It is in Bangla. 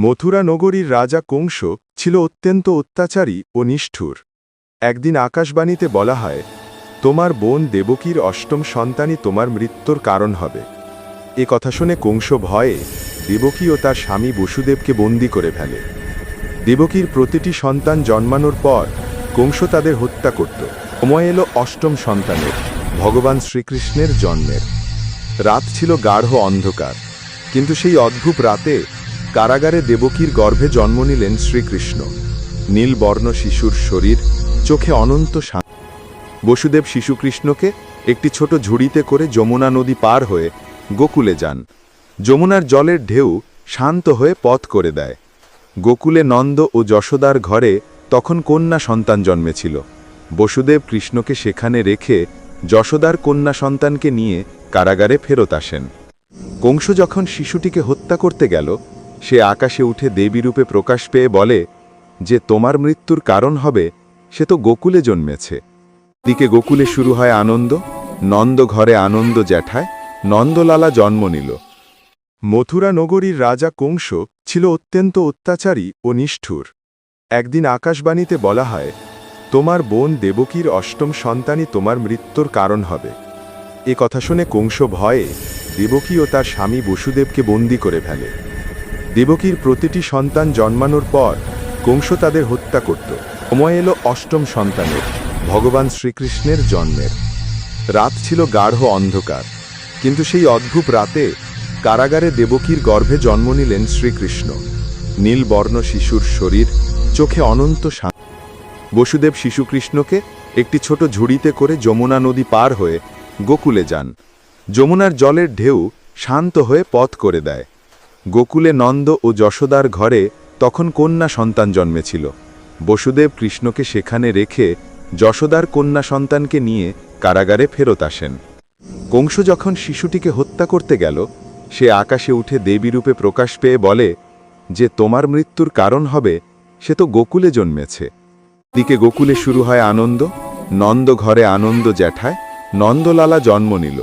মথুরা নগরীর রাজা কংস ছিল অত্যন্ত অত্যাচারী ও নিষ্ঠুর। একদিন আকাশবাণীতে বলা হয়, তোমার বোন দেবকীর অষ্টম সন্তানই তোমার মৃত্যুর কারণ হবে। এ কথা শুনে কংস ভয়ে দেবকী ও তার স্বামী বসুদেবকে বন্দী করে ফেলে। দেবকীর প্রতিটি সন্তান জন্মানোর পর কংস তাদের হত্যা করত। সময় এলো অষ্টম সন্তানের, ভগবান শ্রীকৃষ্ণের জন্মের। রাত ছিল গাঢ় অন্ধকার, কিন্তু সেই অদ্ভুত রাতে কারাগারে দেবকীর গর্ভে জন্ম নিলেন শ্রীকৃষ্ণ। নীলবর্ণ শিশুর শরীর, চোখে অনন্ত শান্তি। বসুদেব শিশুকৃষ্ণকে একটি ছোট ঝুড়িতে করে যমুনা নদী পার হয়ে গোকুলে যান। যমুনার জলের ঢেউ শান্ত হয়ে পথ করে দেয়। গোকুলে নন্দ ও যশোদার ঘরে তখন কন্যা সন্তান জন্মেছিল। বসুদেব কৃষ্ণকে সেখানে রেখে যশোদার কন্যা সন্তানকে নিয়ে কারাগারে ফেরত আসেন। কংস যখন শিশুটিকে হত্যা করতে গেল, সে আকাশে উঠে দেবীরূপে প্রকাশ পেয়ে বলে যে তোমার মৃত্যুর কারণ হবে সে তো গোকুলে জন্মেছে। দিকে গোকুলে শুরু হয় আনন্দ। নন্দ ঘরে আনন্দ জ্যাঠায়, নন্দলালা জন্ম নিল। মথুরা নগরীর রাজা কংস ছিল অত্যন্ত অত্যাচারী ও নিষ্ঠুর। একদিন আকাশবাণীতে বলা হয়, তোমার বোন দেবকীর অষ্টম সন্তানই তোমার মৃত্যুর কারণ হবে। এ কথা শুনে কংস ভয়ে দেবকী ও তার স্বামী বসুদেবকে বন্দী করে ফেলে। দেবকীর প্রতিটি সন্তান জন্মানোর পর কংস তাদের হত্যা করত। সময় এলো অষ্টম সন্তানের, ভগবান শ্রীকৃষ্ণের জন্মের। রাত ছিল গাঢ় অন্ধকার, কিন্তু সেই অদ্ভুত রাতে কারাগারে দেবকীর গর্ভে জন্ম নিলেন শ্রীকৃষ্ণ। নীলবর্ণ শিশুর শরীর, চোখে অনন্ত শান্তি। বসুদেব শিশুকৃষ্ণকে একটি ছোট ঝুড়িতে করে যমুনা নদী পার হয়ে গোকুলে যান। যমুনার জলের ঢেউ শান্ত হয়ে পথ করে দেয়। গোকুলে নন্দ ও যশোদার ঘরে তখন কন্যা সন্তান জন্মেছিল। বসুদেব কৃষ্ণকে সেখানে রেখে যশোদার কন্যা সন্তানকে নিয়ে কারাগারে ফেরত আসেন। কংস যখন শিশুটিকে হত্যা করতে গেল, সে আকাশে উঠে দেবীরূপে প্রকাশ পেয়ে বলে যে তোমার মৃত্যুর কারণ হবে সে তো গোকুলে জন্মেছে। দিকে গোকুলে শুরু হয় আনন্দ। নন্দ ঘরে আনন্দ জ্যাঠায়, নন্দলালা জন্ম নিল।